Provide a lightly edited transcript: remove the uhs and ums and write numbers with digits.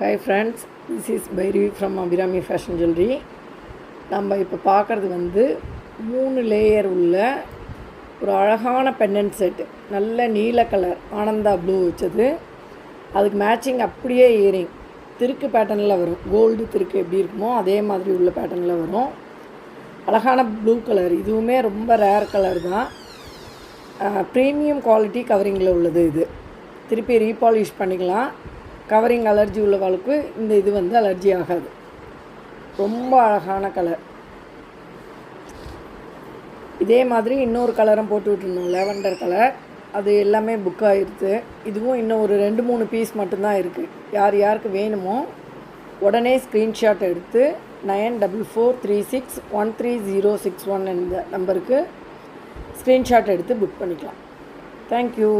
Hi friends, this is Bhairavi from Abhirami Fashion Jewelry. நம்ம இப்போ பார்க்குறது வந்து 3 லேயர் உள்ள ஒரு அழகான பெண்டன்ட் செட். நல்ல நீல கலர் ஆனந்தா ப்ளூ வச்சது. அதுக்கு மேட்சிங் அப்படியே இயரிங் திருக்கு பேட்டர்னில் வரும். கோல்டு திருக்கு எப்படி இருக்குமோ அதே மாதிரி உள்ள பேட்டர்னில் வரும். அழகான ப்ளூ கலர், இதுவுமே ரொம்ப ரேர் கலர் தான். ப்ரீமியம் குவாலிட்டி கவரிங்கில் உள்ளது. இது திருப்பி ரீபாலிஷ் பண்ணிக்கலாம். கவரிங் அலர்ஜி உள்ளவளுக்கு இந்த இது வந்து அலர்ஜி ஆகாது. ரொம்ப அழகான கலர். இதே மாதிரி இன்னொரு கலரும் போட்டு விட்டுருந்தோம், லேவண்டர் கலர். அது எல்லாமே புக் ஆகிடுது. இதுவும் இன்னும் ஒரு 2-3 பீஸ் மட்டும்தான் இருக்குது. யார் யாருக்கு வேணுமோ உடனே ஸ்க்ரீன்ஷாட் எடுத்து 9443613061 இந்த நம்பருக்கு ஸ்க்ரீன்ஷாட் எடுத்து புக் பண்ணிக்கலாம். தேங்க்யூ.